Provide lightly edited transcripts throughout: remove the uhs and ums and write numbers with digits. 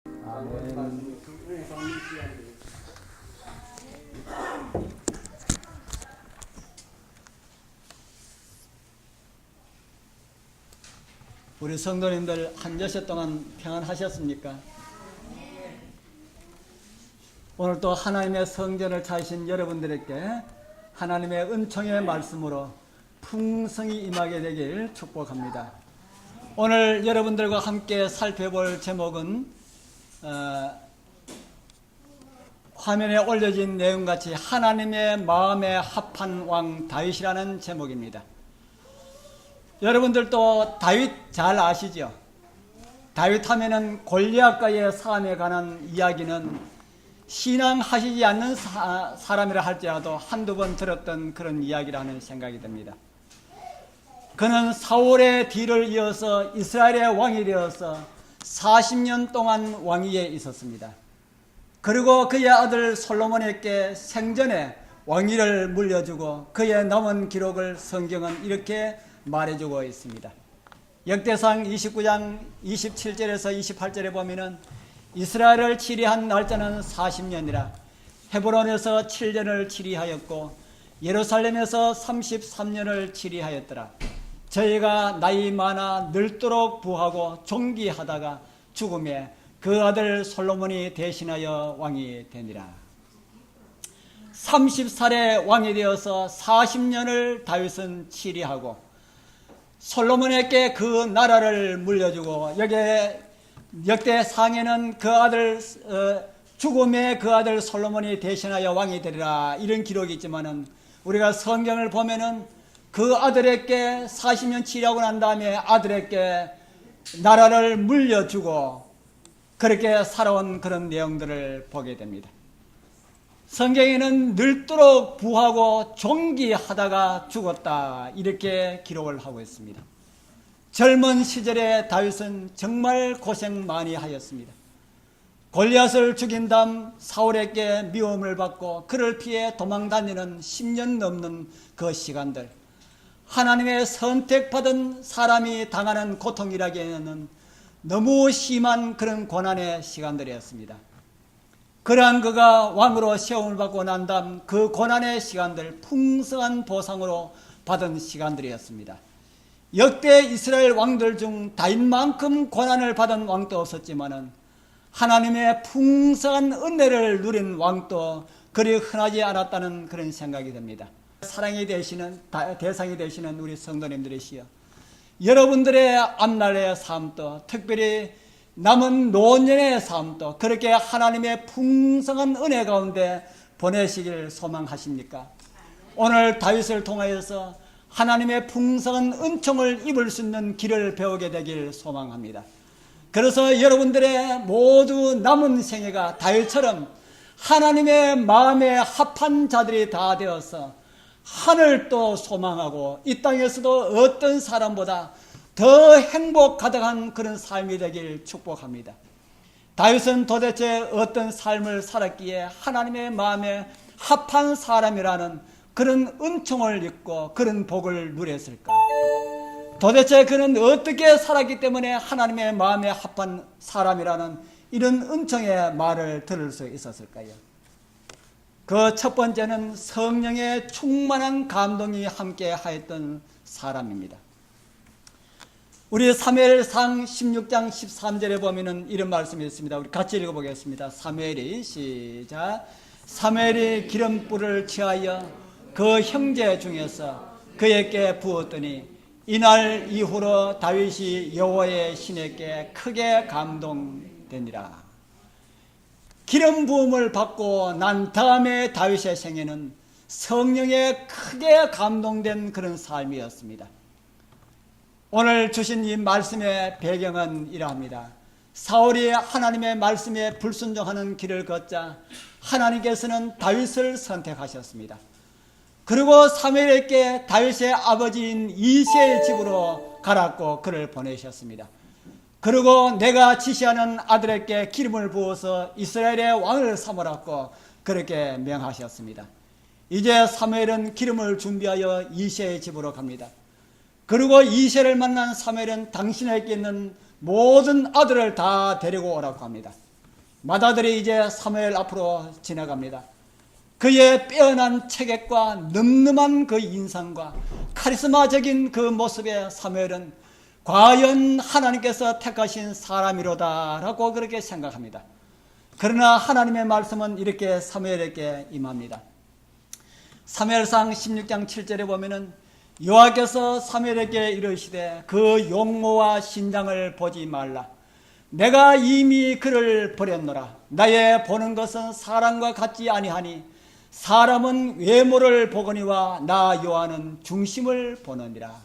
아멘. 우리 성도님들 한 주시 동안 평안하셨습니까? 오늘 또 하나님의 성전을 찾으신 여러분들에게 하나님의 은총의 말씀으로 풍성히 임하게 되길 축복합니다. 오늘 여러분들과 함께 살펴볼 제목은 화면에 올려진 내용같이 하나님의 마음에 합한 왕 다윗이라는 제목입니다. 여러분들도 다윗 잘 아시죠? 다윗 하면은 골리앗과의 싸움에 관한 이야기는 신앙하시지 않는 사람이라 할지라도 한두 번 들었던 그런 이야기라는 생각이 듭니다. 그는 사울의 뒤를 이어서 이스라엘의 왕이 되어서 40년 동안 왕위에 있었습니다. 그리고 그의 아들 솔로몬에게 생전에 왕위를 물려주고 그의 남은 기록을 성경은 이렇게 말해주고 있습니다. 역대상 29장 27절에서 28절에 보면은 이스라엘을 치리한 날짜는 40년이라 헤브론에서 7년을 치리하였고 예루살렘에서 33년을 치리하였더라. 저희가 나이 많아 늙도록 부하고 존귀하다가 죽음에 그 아들 솔로몬이 대신하여 왕이 되니라. 30살에 왕이 되어서 40년을 다윗은 치리하고 솔로몬에게 그 나라를 물려주고 여기에 역대상에는 그 아들 죽음에 그 아들 솔로몬이 대신하여 왕이 되리라 이런 기록이 있지만은 우리가 성경을 보면은 그 아들에게 40년 치리하고 난 다음에 아들에게 나라를 물려주고 그렇게 살아온 그런 내용들을 보게 됩니다. 성경에는 늙도록 부하고 존귀하다가 죽었다 이렇게 기록을 하고 있습니다. 젊은 시절에 다윗은 정말 고생 많이 하였습니다. 골리앗을 죽인 다음 사울에게 미움을 받고 그를 피해 도망다니는 10년 넘는 그 시간들, 하나님의 선택받은 사람이 당하는 고통이라기에는 너무 심한 그런 고난의 시간들이었습니다. 그러한 그가 왕으로 세움을 받고 난 다음 그 고난의 시간들 풍성한 보상으로 받은 시간들이었습니다. 역대 이스라엘 왕들 중 다윗만큼 고난을 받은 왕도 없었지만은 하나님의 풍성한 은혜를 누린 왕도 그리 흔하지 않았다는 그런 생각이 듭니다. 사랑이 되시는 대상이 되시는 우리 성도님들이시여, 여러분들의 앞날의 삶도 특별히 남은 노년의 삶도 그렇게 하나님의 풍성한 은혜 가운데 보내시길 소망하십니까? 오늘 다윗을 통하여서 하나님의 풍성한 은총을 입을 수 있는 길을 배우게 되길 소망합니다. 그래서 여러분들의 모두 남은 생애가 다윗처럼 하나님의 마음에 합한 자들이 다 되어서 하늘도 소망하고 이 땅에서도 어떤 사람보다 더 행복 가득한 그런 삶이 되길 축복합니다. 다윗은 도대체 어떤 삶을 살았기에 하나님의 마음에 합한 사람이라는 그런 은총을 입고 그런 복을 누렸을까? 도대체 그는 어떻게 살았기 때문에 하나님의 마음에 합한 사람이라는 이런 은총의 말을 들을 수 있었을까요? 그 첫 번째는 성령의 충만한 감동이 함께 하였던 사람입니다. 우리 사무엘상 16장 13절에 보면은 이런 말씀이 있습니다. 우리 같이 읽어보겠습니다. 사무엘이 시작. 사무엘이 기름불을 취하여 그 형제 중에서 그에게 부었더니 이날 이후로 다윗이 여호와의 신에게 크게 감동되니라. 기름 부음을 받고 난 다음에 다윗의 생애는 성령에 크게 감동된 그런 삶이었습니다. 오늘 주신 이 말씀의 배경은 이러합니다. 사울이 하나님의 말씀에 불순종하는 길을 걷자 하나님께서는 다윗을 선택하셨습니다. 그리고 사무엘에게 다윗의 아버지인 이새의 집으로 가라고 그를 보내셨습니다. 그리고 내가 지시하는 아들에게 기름을 부어서 이스라엘의 왕을 삼으라고 그렇게 명하셨습니다. 이제 사무엘은 기름을 준비하여 이새의 집으로 갑니다. 그리고 이새를 만난 사무엘은 당신에게 있는 모든 아들을 다 데리고 오라고 합니다. 맏아들이 이제 사무엘 앞으로 지나갑니다. 그의 빼어난 체격과 늠름한 그 인상과 카리스마적인 그 모습에 사무엘은 과연 하나님께서 택하신 사람이로다 라고 그렇게 생각합니다. 그러나 하나님의 말씀은 이렇게 사무엘에게 임합니다. 사무엘상 16장 7절에 보면은 여호와께서 사무엘에게 이르시되 그 용모와 신장을 보지 말라. 내가 이미 그를 버렸노라. 나의 보는 것은 사람과 같지 아니하니 사람은 외모를 보거니와 나 여호와는 중심을 보느니라.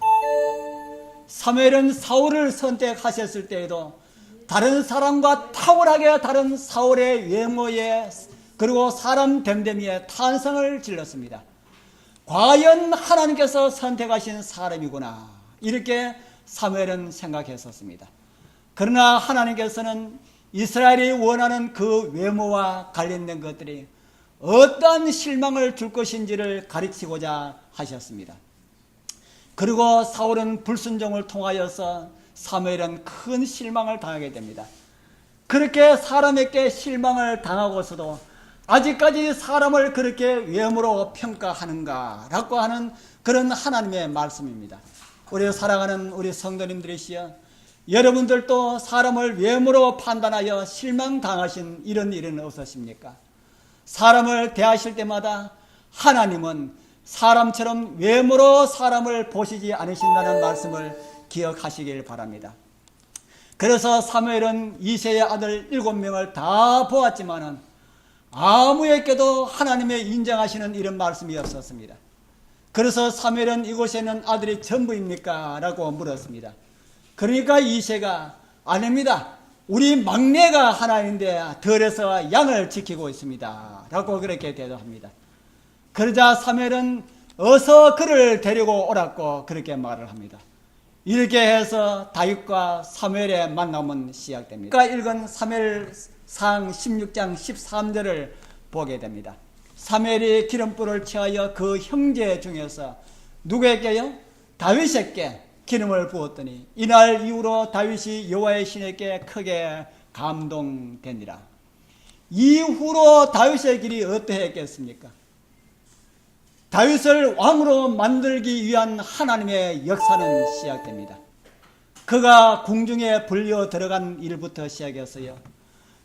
사무엘은 사울을 선택하셨을 때에도 다른 사람과 탁월하게 다른 사울의 외모에 그리고 사람 됨됨이에 탄성을 질렀습니다. 과연 하나님께서 선택하신 사람이구나 이렇게 사무엘은 생각했었습니다. 그러나 하나님께서는 이스라엘이 원하는 그 외모와 관련된 것들이 어떠한 실망을 줄 것인지를 가르치고자 하셨습니다. 그리고 사울은 불순종을 통하여서 사무엘은 큰 실망을 당하게 됩니다. 그렇게 사람에게 실망을 당하고서도 아직까지 사람을 그렇게 외모로 평가하는가라고 하는 그런 하나님의 말씀입니다. 우리 사랑하는 우리 성도님들이시여, 여러분들도 사람을 외모로 판단하여 실망당하신 이런 일은 없으십니까? 사람을 대하실 때마다 하나님은 사람처럼 외모로 사람을 보시지 않으신다는 말씀을 기억하시길 바랍니다. 그래서 사무엘은 이새의 아들 7명을 다 보았지만은 아무에게도 하나님의 인정하시는 이런 말씀이 없었습니다. 그래서 사무엘은 이곳에는 아들이 전부입니까? 라고 물었습니다. 그러니까 이새가 아닙니다. 우리 막내가 하나인데 들에서 양을 지키고 있습니다. 라고 그렇게 대답합니다. 그러자 사무엘은 어서 그를 데리고 오라고 그렇게 말을 합니다. 이렇게 해서 다윗과 사무엘의 만남은 시작됩니다. 아까 읽은 사무엘상 16장 13절을 보게 됩니다. 사무엘이 기름불을 취하여 그 형제 중에서 누구에게요? 다윗에게 기름을 부었더니 이날 이후로 다윗이 여호와의 신에게 크게 감동되니라. 이후로 다윗의 길이 어떠했겠습니까? 다윗을 왕으로 만들기 위한 하나님의 역사는 시작됩니다. 그가 궁중에 불려 들어간 일부터 시작했어요.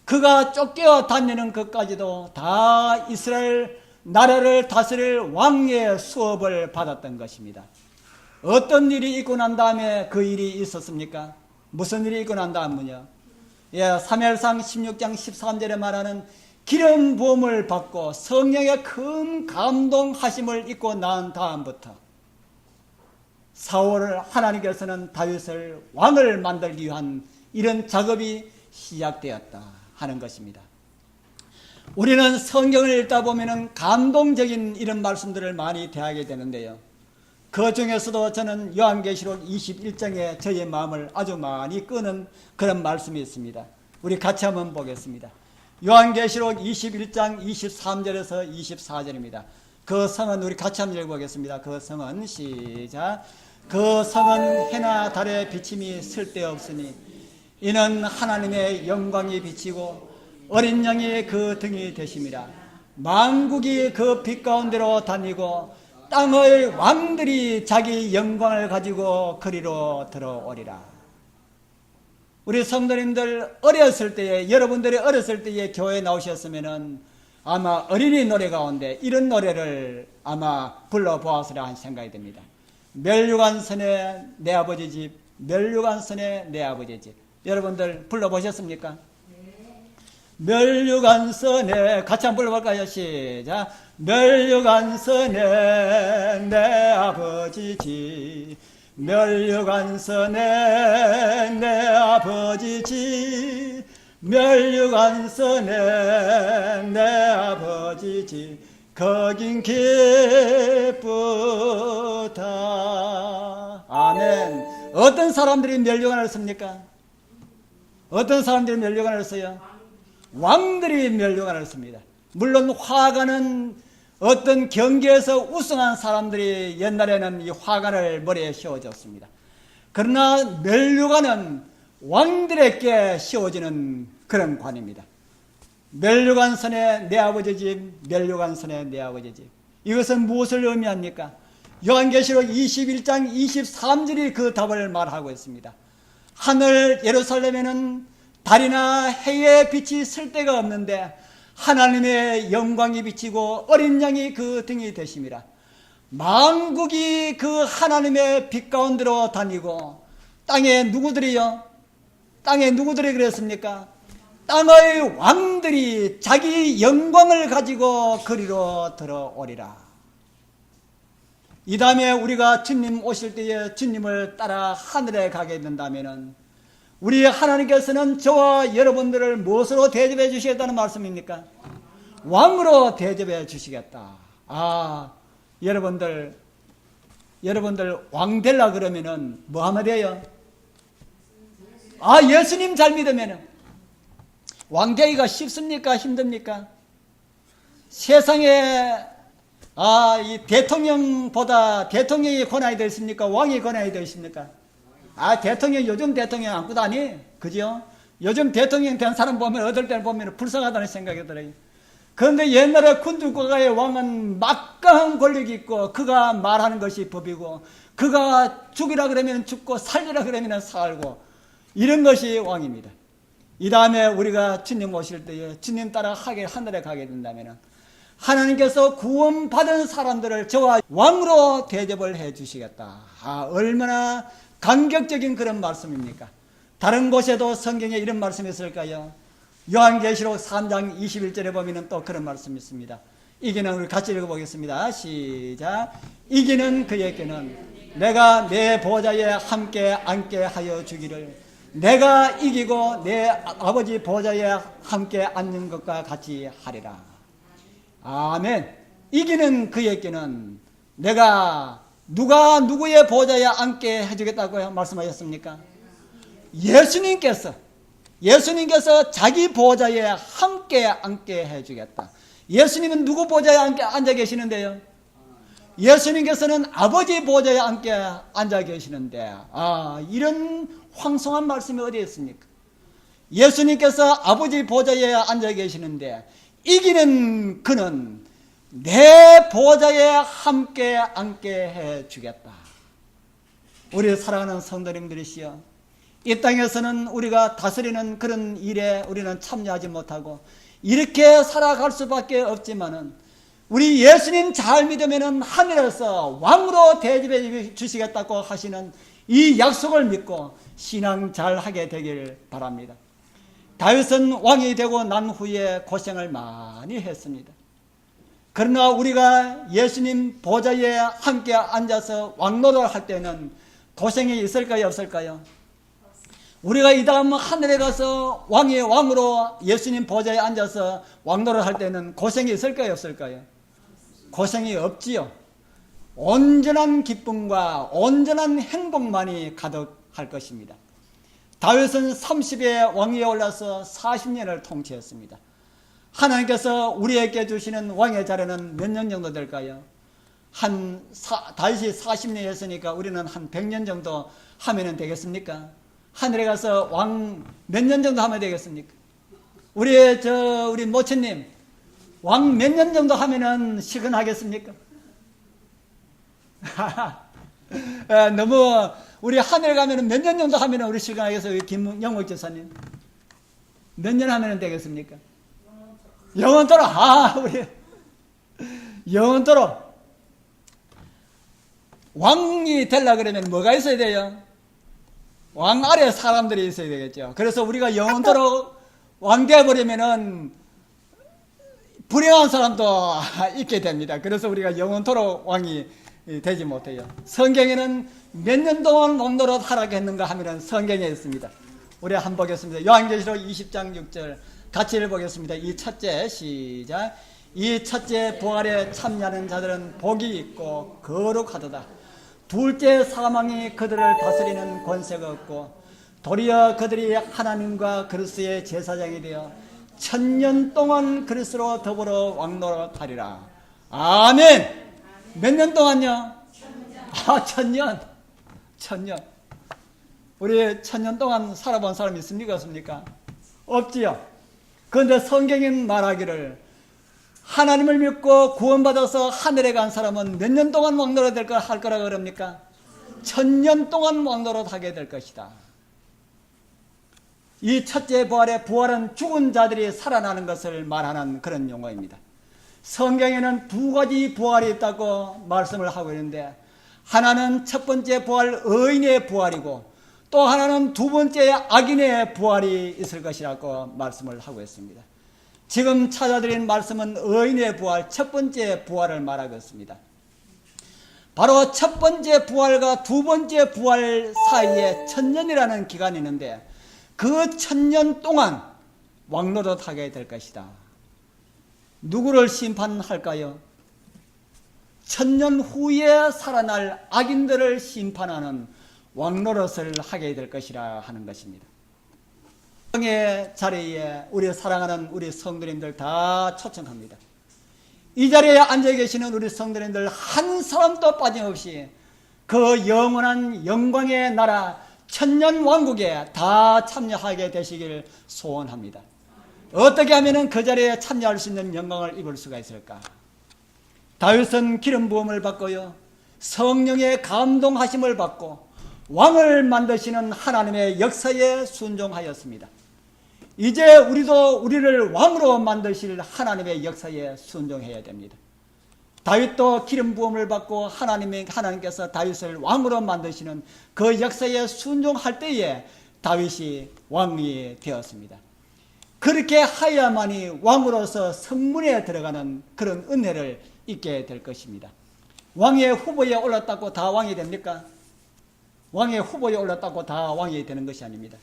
그가 쫓겨 다니는 것까지도 다 이스라엘 나라를 다스릴 왕의 수업을 받았던 것입니다. 어떤 일이 있고 난 다음에 그 일이 있었습니까? 무슨 일이 있고 난 다음은요? 사무엘상 16장 13절에 말하는 기름 부음을 받고 성령의 큰 감동하심을 입고 난 다음부터 사울을 하나님께서는 다윗을 왕을 만들기 위한 이런 작업이 시작되었다 하는 것입니다. 우리는 성경을 읽다 보면 감동적인 이런 말씀들을 많이 대하게 되는데요. 그 중에서도 저는 요한계시록 21장에 저의 마음을 아주 많이 끄는 그런 말씀이 있습니다. 우리 같이 한번 보겠습니다. 요한계시록 21장 23절에서 24절입니다. 그 성은 우리 같이 한번 읽어보겠습니다. 그 성은 시작. 그 성은 해나 달의 비침이 쓸데없으니 이는 하나님의 영광이 비치고 어린 양이 그 등이 되심이라. 만국이 그 빛 가운데로 다니고 땅의 왕들이 자기 영광을 가지고 그리로 들어오리라. 우리 성도님들 어렸을 때에, 여러분들이 어렸을 때에 교회에 나오셨으면은 아마 어린이 노래 가운데 이런 노래를 아마 불러보았으리라 하는 생각이 듭니다. 멸류관선에 내 아버지 집, 멸류관선에 내 아버지 집. 여러분들 불러보셨습니까? 멸류관선에 같이 한번 불러볼까요? 시작. 멸류관선에 내 아버지 집, 멸류관선에 내 아버지 집, 멸류관선에 내 아버지 집, 거긴 기쁘다. 아멘. 어떤 사람들이 멸류관을 씁니까? 어떤 사람들이 멸류관을 써요? 왕들이 멸류관을 씁니다. 물론 화관은 어떤 경기에서 우승한 사람들이 옛날에는 이 화관을 머리에 씌워줬습니다. 그러나 멸류관은 왕들에게 씌워지는 그런 관입니다. 멸류관 선에 내 아버지 집, 멸류관 선에 내 아버지 집. 이것은 무엇을 의미합니까? 요한계시록 21장 23절이 그 답을 말하고 있습니다. 하늘 예루살렘에는 달이나 해의 빛이 쓸 데가 없는데 하나님의 영광이 비치고 어린 양이 그 등이 되심이라. 만국이 그 하나님의 빛 가운데로 다니고 땅에 누구들이요? 땅에 누구들이 그랬습니까? 땅의 왕들이 자기 영광을 가지고 그리로 들어오리라. 이 다음에 우리가 주님 오실 때에 주님을 따라 하늘에 가게 된다면 우리 하나님께서는 저와 여러분들을 무엇으로 대접해 주시겠다는 말씀입니까? 왕으로 대접해 주시겠다. 여러분들 왕 되려 그러면은 뭐 하면 돼요? 예수님 잘 믿으면은 왕 되기가 쉽습니까? 힘듭니까? 세상에 이 대통령보다 대통령이 권한이 더 있습니까? 왕이 권한이 더 있습니까? 대통령 요즘 대통령 안 꾸다니, 그죠? 요즘 대통령 된 사람 보면 어떨 때는 보면 불쌍하다는 생각이 들어요. 그런데 옛날에 군주국가의 왕은 막강한 권력이 있고 그가 말하는 것이 법이고 그가 죽이라 그러면 죽고 살리라 그러면 살고 이런 것이 왕입니다. 이 다음에 우리가 주님 오실 때에 주님 따라 하늘에 가게 된다면 하나님께서 구원받은 사람들을 저와 왕으로 대접을 해 주시겠다. 얼마나 감격적인 그런 말씀입니까? 다른 곳에도 성경에 이런 말씀이 있을까요? 요한계시록 3장 21절에 보면 또 그런 말씀이 있습니다. 이기는, 우리 같이 읽어보겠습니다. 시작. 이기는 그에게는 내가 내 보좌에 함께 앉게 하여 주기를, 내가 이기고 내 아버지 보좌에 함께 앉는 것과 같이 하리라. 아멘. 이기는 그에게는 내가, 누가 누구의 보좌에 앉게 해주겠다고 말씀하셨습니까? 예수님께서 자기 보좌에 함께 앉게 해주겠다. 예수님은 누구 보좌에 앉아 계시는데요? 예수님께서는 아버지 보좌에 함께 앉아 계시는데, 이런 황송한 말씀이 어디에 있습니까? 예수님께서 아버지 보좌에 앉아 계시는데 이기는 그는 내 보좌에 함께 앉게 해 주겠다. 우리 사랑하는 성도님들이시여, 이 땅에서는 우리가 다스리는 그런 일에 우리는 참여하지 못하고 이렇게 살아갈 수밖에 없지만은 우리 예수님 잘 믿으면은 하늘에서 왕으로 대접해 주시겠다고 하시는 이 약속을 믿고 신앙 잘 하게 되길 바랍니다. 다윗은 왕이 되고 난 후에 고생을 많이 했습니다. 그러나 우리가 예수님 보좌에 함께 앉아서 왕노릇을 할 때는 고생이 있을까요, 없을까요? 우리가 이 다음 하늘에 가서 왕의 왕으로 예수님 보좌에 앉아서 왕노릇을 할 때는 고생이 있을까요, 없을까요? 고생이 없지요. 온전한 기쁨과 온전한 행복만이 가득할 것입니다. 다윗은 30의 왕위에 올라서 40년을 통치했습니다. 하나님께서 우리에게 주시는 왕의 자리는 몇 년 정도 될까요? 다윗이 40년 했으니까 우리는 한 100년 정도 하면 되겠습니까? 하늘에 가서 왕 몇 년 정도 하면 되겠습니까? 우리 모친님, 왕 몇 년 정도 하면은 시근하겠습니까? 너무, 우리 하늘 가면은 몇 년 정도 하면은 우리 시근하겠어요? 김영옥 지사님. 몇 년 하면은 되겠습니까? 영원토록. 우리 영원토록. 왕이 되려 그러면 뭐가 있어야 돼요? 왕 아래 사람들이 있어야 되겠죠. 그래서 우리가 영원토록 왕 되어버리면은 불행한 사람도 있게 됩니다. 그래서 우리가 영원토록 왕이 되지 못해요. 성경에는 몇 년 동안 왕노릇 하라고 했는가 하면 성경에 있습니다. 우리 한번 보겠습니다. 요한계시록 20장 6절 같이 읽어보겠습니다. 이 첫째, 시작. 이 첫째 부활에 참여하는 자들은 복이 있고 거룩하도다. 둘째 사망이 그들을 다스리는 권세가 없고 도리어 그들이 하나님과 그리스도의 제사장이 되어 1000년 동안 그리스도로 더불어 왕노릇하리라. 아멘. 몇 년 동안요? 1000년. 1000년. 우리 1000년 동안 살아본 사람이 있습니까? 없습니까? 없지요. 그런데 성경은 말하기를 하나님을 믿고 구원받아서 하늘에 간 사람은 몇 년 동안 왕노릇 할 거라 그럽니까? 1000년 동안 왕노릇 하게 될 것이다. 이 첫째 부활은 죽은 자들이 살아나는 것을 말하는 그런 용어입니다. 성경에는 두 가지 부활이 있다고 말씀을 하고 있는데, 하나는 첫 번째 부활, 의인의 부활이고, 또 하나는 두 번째 악인의 부활이 있을 것이라고 말씀을 하고 있습니다. 지금 찾아드린 말씀은 의인의 부활, 첫 번째 부활을 말하고 있습니다. 바로 첫 번째 부활과 두 번째 부활 사이에 1000년이라는 기간이 있는데, 그 1000년 동안 왕노릇 하게 될 것이다. 누구를 심판할까요? 1000년 후에 살아날 악인들을 심판하는 왕노릇을 하게 될 것이라 하는 것입니다. 성의 자리에 우리 사랑하는 우리 성도님들 다 초청합니다. 이 자리에 앉아 계시는 우리 성도님들 한 사람도 빠짐없이 그 영원한 영광의 나라 천년 왕국에 다 참여하게 되시길 소원합니다. 어떻게 하면 그 자리에 참여할 수 있는 영광을 입을 수가 있을까? 다윗은 기름 부음을 받고요, 성령의 감동하심을 받고 왕을 만드시는 하나님의 역사에 순종하였습니다. 이제 우리도 우리를 왕으로 만드실 하나님의 역사에 순종해야 됩니다. 다윗도 기름 부음을 받고 하나님께서 다윗을 왕으로 만드시는 그 역사에 순종할 때에 다윗이 왕이 되었습니다. 그렇게 하야만이 왕으로서 성문에 들어가는 그런 은혜를 입게 될 것입니다. 왕의 후보에 올랐다고 다 왕이 됩니까? 왕의 후보에 올랐다고 다 왕이 되는 것이 아닙니다.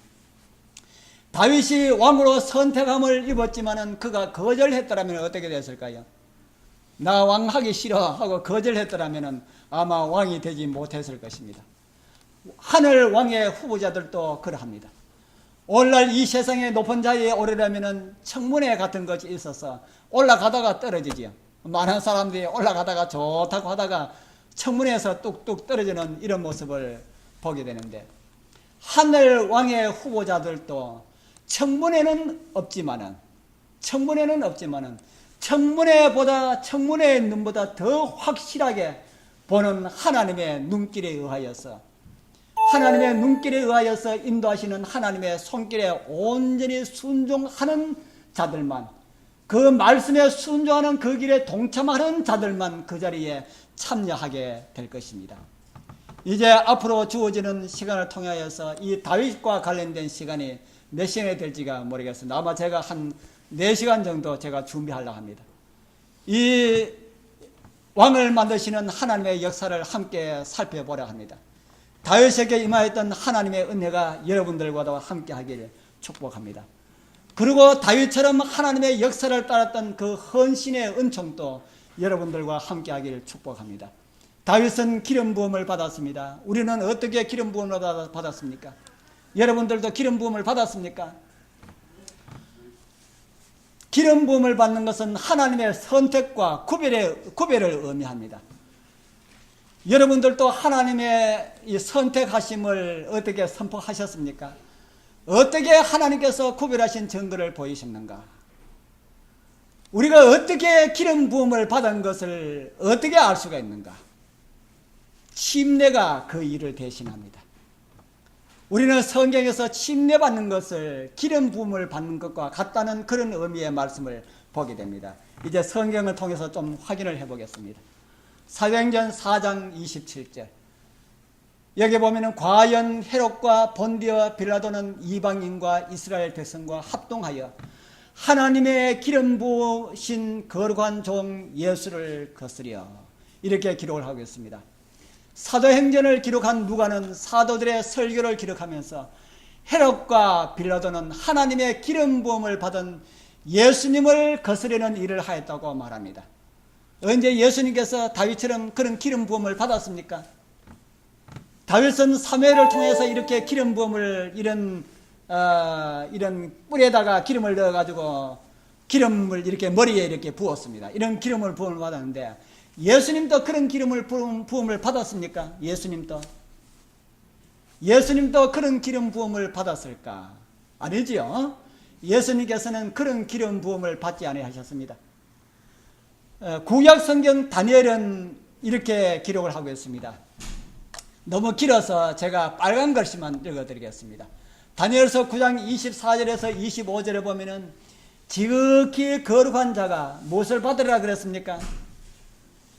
다윗이 왕으로 선택함을 입었지만은 그가 거절했더라면 어떻게 됐을까요? 나 왕하기 싫어 하고 거절했더라면 아마 왕이 되지 못했을 것입니다. 하늘 왕의 후보자들도 그러합니다. 오늘날 이 세상의 높은 자리에 오르려면 청문회 같은 것이 있어서 올라가다가 떨어지지요. 많은 사람들이 올라가다가 좋다고 하다가 청문회에서 뚝뚝 떨어지는 이런 모습을 보게 되는데, 하늘 왕의 후보자들도 청문회는 없지만은 청문회의 눈보다 더 확실하게 보는 하나님의 눈길에 의하여서 인도하시는 하나님의 손길에 온전히 순종하는 자들만, 그 말씀에 순종하는 그 길에 동참하는 자들만 그 자리에 참여하게 될 것입니다. 이제 앞으로 주어지는 시간을 통하여서 이 다윗과 관련된 시간이 몇 시간이 될지가 모르겠습니다. 아마 제가 한 4시간 정도 제가 준비하려고 합니다. 이 왕을 만드시는 하나님의 역사를 함께 살펴보려 합니다. 다윗에게 임하였던 하나님의 은혜가 여러분들과도 함께 하기를 축복합니다. 그리고 다윗처럼 하나님의 역사를 따랐던 그 헌신의 은총도 여러분들과 함께 하기를 축복합니다. 다윗은 기름 부음을 받았습니다. 우리는 어떻게 기름 부음을 받았습니까? 여러분들도 기름 부음을 받았습니까? 기름 부음을 받는 것은 하나님의 선택과 구별을 의미합니다. 여러분들도 하나님의 이 선택하심을 어떻게 선포하셨습니까? 어떻게 하나님께서 구별하신 증거를 보이셨는가? 우리가 어떻게 기름 부음을 받은 것을 어떻게 알 수가 있는가? 침례가 그 일을 대신합니다. 우리는 성경에서 침례받는 것을 기름 부음을 받는 것과 같다는 그런 의미의 말씀을 보게 됩니다. 이제 성경을 통해서 좀 확인을 해보겠습니다. 사도행전 4장 27절, 여기 보면은 과연 헤롯과 본디와 빌라도는 이방인과 이스라엘 백성과 합동하여 하나님의 기름 부으신 거룩한 종 예수를 거스려, 이렇게 기록을 하고 있습니다. 사도행전을 기록한 누가는 사도들의 설교를 기록하면서 헤롯과 빌라도는 하나님의 기름 부음을 받은 예수님을 거스르는 일을 하였다고 말합니다. 언제 예수님께서 다윗처럼 그런 기름 부음을 받았습니까? 다윗은 사무엘을 통해서 이렇게 기름 부음을 이런 뿔에다가 기름을 넣어가지고 기름을 이렇게 머리에 이렇게 부었습니다. 이런 기름을 부음을 받았는데, 예수님도 그런 기름을 부음을 받았습니까? 예수님도 그런 기름 부음을 받았을까? 아니지요. 예수님께서는 그런 기름 부음을 받지 아니하셨습니다. 구약 성경 다니엘은 이렇게 기록을 하고 있습니다. 너무 길어서 제가 빨간 글씨만 읽어드리겠습니다. 다니엘서 9장 24절에서 25절에 보면은 지극히 거룩한 자가 무엇을 받으리라 그랬습니까?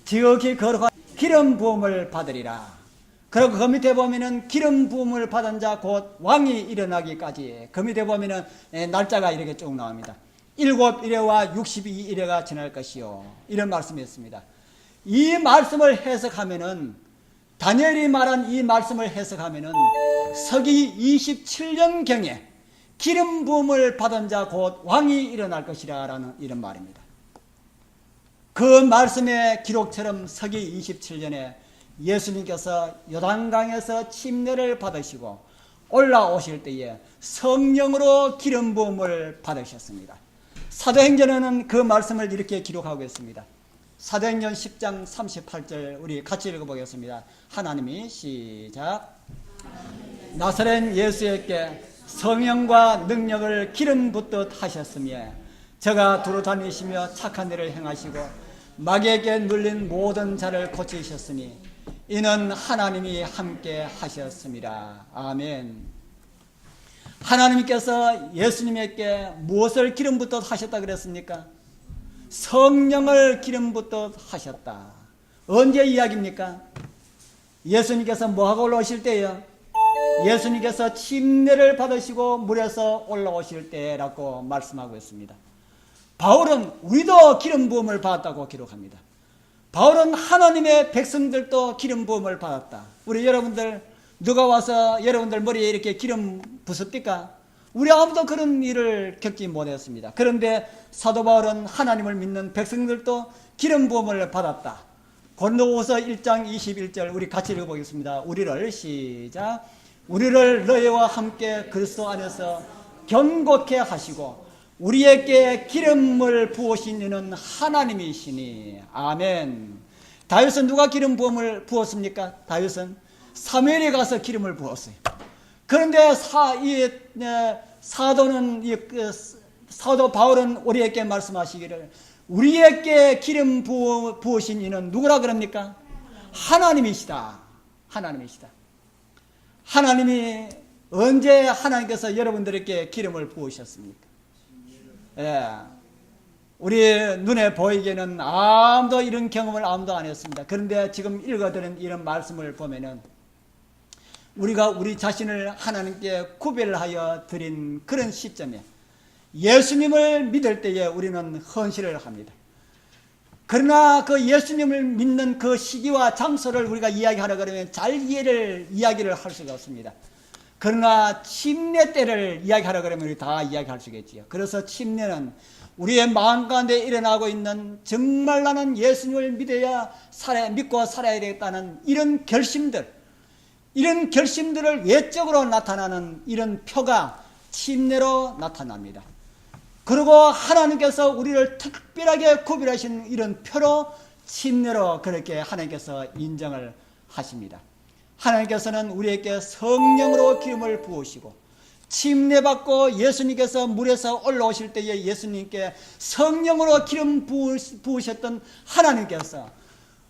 지극히 거룩한 기름 부음을 받으리라. 그리고 그 밑에 보면은 기름 부음을 받은 자 곧 왕이 일어나기까지, 그 밑에 보면은 날짜가 이렇게 쭉 나옵니다. 7일에와 62일에가 지날 것이요, 이런 말씀이었습니다. 이 말씀을 해석하면은, 다니엘이 말한 이 말씀을 해석하면은 서기 27년경에 기름 부음을 받은 자 곧 왕이 일어날 것이라 라는 이런 말입니다. 그 말씀의 기록처럼 서기 27년에 예수님께서 요단강에서 침례를 받으시고 올라오실 때에 성령으로 기름 부음을 받으셨습니다. 사도행전에는 그 말씀을 이렇게 기록하고 있습니다. 사도행전 10장 38절 우리 같이 읽어보겠습니다. 하나님이 시작. 나사렛 예수에게 성령과 능력을 기름 붓듯 하셨으며 저가 두루 다니시며 착한 일을 행하시고 마귀에게 눌린 모든 자를 고치셨으니 이는 하나님이 함께 하셨습니다. 아멘. 하나님께서 예수님에게 무엇을 기름 붓듯 하셨다 그랬습니까? 성령을 기름 붓듯 하셨다. 언제 이야기입니까? 예수님께서 뭐하고 올라오실 때요? 예수님께서 침례를 받으시고 물에서 올라오실 때라고 말씀하고 있습니다. 바울은 우리도 기름 부음을 받았다고 기록합니다. 바울은 하나님의 백성들도 기름 부음을 받았다. 우리 여러분들 누가 와서 여러분들 머리에 이렇게 기름 부숩니까? 우리 아무도 그런 일을 겪지 못했습니다. 그런데 사도 바울은 하나님을 믿는 백성들도 기름 부음을 받았다. 고린도후서 1장 21절 우리 같이 읽어보겠습니다. 우리를 시작. 우리를 너희와 함께 그리스도 안에서 견고케 하시고 우리에게 기름을 부으신 이는 하나님이시니. 아멘. 다윗은 누가 기름 부음을 부었습니까? 다윗은 사무엘에 가서 기름을 부었어요. 그런데 사도 바울은 우리에게 말씀하시기를 우리에게 기름 부으신 이는 누구라 그럽니까? 하나님이시다. 하나님이시다. 하나님이 언제 하나님께서 여러분들에게 기름을 부으셨습니까? 예. 우리 눈에 보이기에는 아무도 이런 경험을 아무도 안 했습니다. 그런데 지금 읽어드린 이런 말씀을 보면은 우리가 우리 자신을 하나님께 구별하여 드린 그런 시점에 예수님을 믿을 때에 우리는 헌신을 합니다. 그러나 그 예수님을 믿는 그 시기와 장소를 우리가 이야기하려 그러면 잘 이야기를 할 수가 없습니다. 그러나 침례 때를 이야기하려 그러면 우리 다 이야기할 수가 있지요. 그래서 침례는 우리의 마음 가운데 일어나고 있는 정말 나는 예수님을 믿고 살아야 되겠다는 이런 결심들을 외적으로 나타나는 이런 표가 침례로 나타납니다. 그리고 하나님께서 우리를 특별하게 구별하신 이런 표로 침례로 그렇게 하나님께서 인정을 하십니다. 하나님께서는 우리에게 성령으로 기름을 부으시고 침례받고 예수님께서 물에서 올라오실 때에 예수님께 성령으로 기름 부으셨던 하나님께서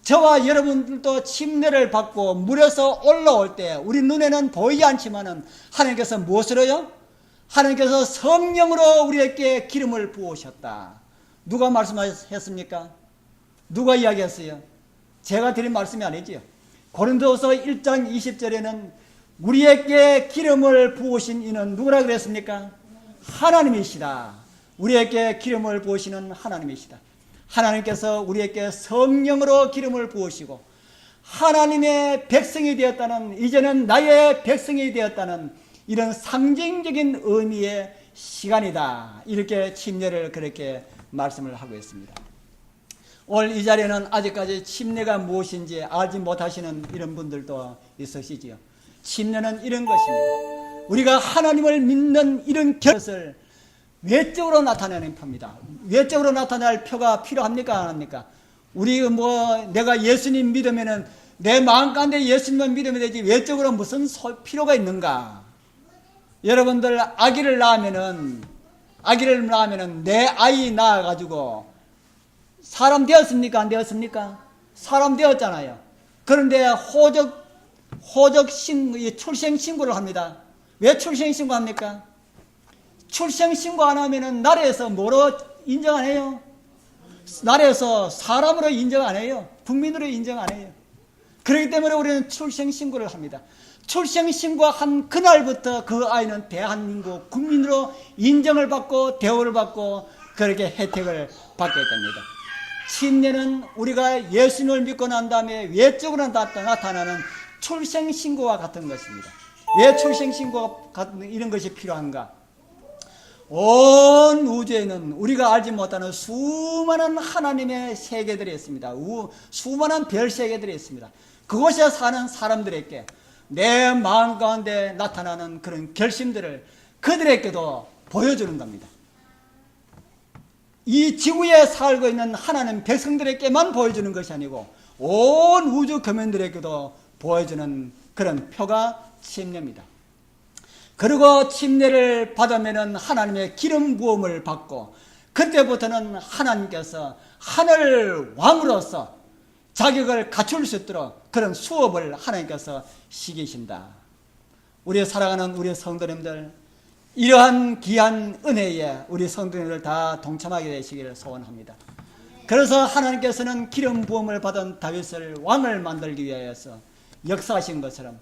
저와 여러분들도 침례를 받고 물에서 올라올 때 우리 눈에는 보이지 않지만은 하나님께서 무엇으로요? 하나님께서 성령으로 우리에게 기름을 부으셨다. 누가 말씀하셨습니까? 누가 이야기했어요? 제가 드린 말씀이 아니지요. 고린도서 1장 20절에는 우리에게 기름을 부으신 이는 누구라 그랬습니까? 하나님이시다. 우리에게 기름을 부으시는 하나님이시다. 하나님께서 우리에게 성령으로 기름을 부으시고 하나님의 백성이 되었다는, 이제는 나의 백성이 되었다는 이런 상징적인 의미의 시간이다. 이렇게 침례를 그렇게 말씀을 하고 있습니다. 오늘 이 자리에는 아직까지 침례가 무엇인지 알지 못하시는 이런 분들도 있으시지요. 침례는 이런 것입니다. 우리가 하나님을 믿는 이런 것을 외적으로 나타내는 표입니다. 외적으로 나타낼 표가 필요합니까? 안 합니까? 내가 예수님 믿으면은 내 마음 가운데 예수님을 믿으면 되지 외적으로 무슨 필요가 있는가? 여러분들 아기를 낳으면은 아기를 낳으면 내 아이 낳아가지고 사람 되었습니까? 안 되었습니까? 사람 되었잖아요. 그런데 출생 신고를 합니다. 왜 출생 신고합니까? 출생 신고 안 하면은 나라에서 뭐로 인정 안 해요? 나라에서 사람으로 인정 안 해요. 국민으로 인정 안 해요. 그렇기 때문에 우리는 출생 신고를 합니다. 출생 신고한 그날부터 그 아이는 대한민국 국민으로 인정을 받고 대우를 받고 그렇게 혜택을 받게 됩니다. 침례는 우리가 예수님을 믿고 난 다음에 외적으로 나타나는 출생 신고와 같은 것입니다. 왜 출생 신고가 이런 것이 필요한가? 온 우주에는 우리가 알지 못하는 수많은 하나님의 세계들이 있습니다. 수많은 별 세계들이 있습니다. 그곳에 사는 사람들에게 내 마음 가운데 나타나는 그런 결심들을 그들에게도 보여주는 겁니다. 이 지구에 살고 있는 하나님 백성들에게만 보여주는 것이 아니고 온 우주 교민들에게도 보여주는 그런 표가 침례입니다. 그리고 침례를 받으면 하나님의 기름 부음을 받고 그때부터는 하나님께서 하늘 왕으로서 자격을 갖출 수 있도록 그런 수업을 하나님께서 시키신다. 우리 사랑하는 우리 성도님들, 이러한 귀한 은혜에 우리 성도님들 다 동참하게 되시기를 소원합니다. 그래서 하나님께서는 기름 부음을 받은 다윗을 왕을 만들기 위하여서 역사하신 것처럼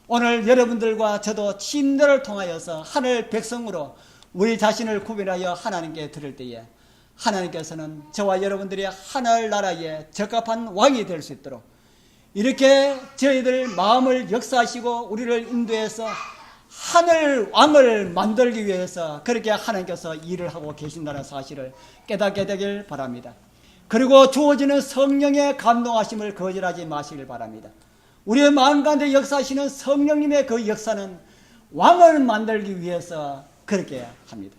오늘 여러분들과 저도 침례를 통하여서 하늘 백성으로 우리 자신을 구별하여 하나님께 드릴 때에 하나님께서는 저와 여러분들이 하늘나라에 적합한 왕이 될 수 있도록 이렇게 저희들 마음을 역사하시고 우리를 인도해서 하늘 왕을 만들기 위해서 그렇게 하나님께서 일을 하고 계신다는 사실을 깨닫게 되길 바랍니다. 그리고 주어지는 성령의 감동하심을 거절하지 마시길 바랍니다. 우리의 마음 가운데 역사하시는 성령님의 그 역사는 왕을 만들기 위해서 그렇게 합니다.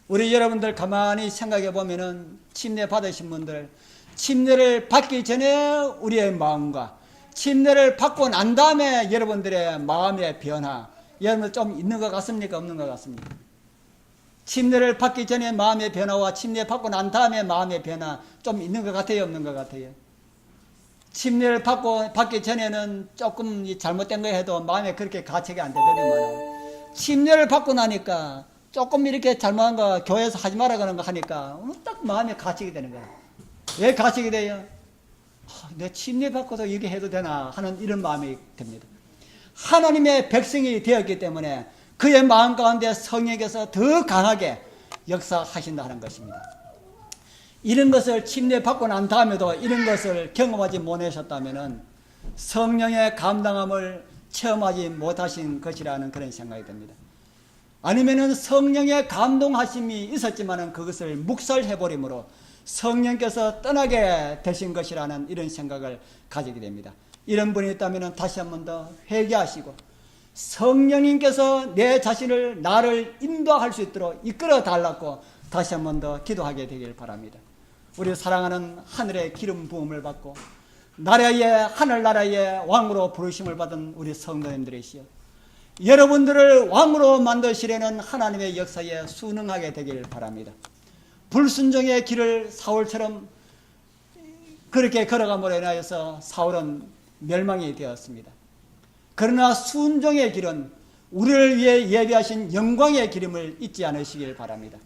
우리 여러분들 가만히 생각해 보면은 침례 받으신 분들, 침례를 받기 전에 우리의 마음과 침례를 받고 난 다음에 여러분들의 마음의 변화, 여러분 좀 있는 것 같습니까? 없는 것 같습니까? 침례를 받기 전에 마음의 변화와 침례 받고 난 다음에 마음의 변화 좀 있는 것 같아요? 없는 것 같아요? 침례를 받기 전에는 조금 잘못된 거 해도 마음에 그렇게 가책이 안 되더니만 침례를 받고 나니까 조금 이렇게 잘못한 거 교회에서 하지 말라 그러는 거 하니까 딱 마음에 가책이 되는 거예요. 왜 가책이 돼요? 내가 침례 받고도 이렇게 해도 되나 하는 이런 마음이 듭니다. 하나님의 백성이 되었기 때문에 그의 마음 가운데 성령께서 더 강하게 역사하신다 하는 것입니다. 이런 것을 침례 받고 난 다음에도 이런 것을 경험하지 못하셨다면 성령의 감당함을 체험하지 못하신 것이라는 그런 생각이 듭니다. 아니면은 성령의 감동하심이 있었지만은 그것을 묵살해버림으로 성령께서 떠나게 되신 것이라는 이런 생각을 가지게 됩니다. 이런 분이 있다면 다시 한 번 더 회개하시고 성령님께서 내 자신을 나를 인도할 수 있도록 이끌어 달라고 다시 한 번 더 기도하게 되길 바랍니다. 우리 사랑하는 하늘의 기름 부음을 받고 하늘나라의 왕으로 부르심을 받은 우리 성도님들이시여, 여러분들을 왕으로 만드시려는 하나님의 역사에 순응하게 되길 바랍니다. 불순종의 길을 사울처럼 그렇게 걸어감으로 인하여서 사울은 멸망이 되었습니다. 그러나 순종의 길은 우리를 위해 예비하신 영광의 기름을 잊지 않으시길 바랍니다.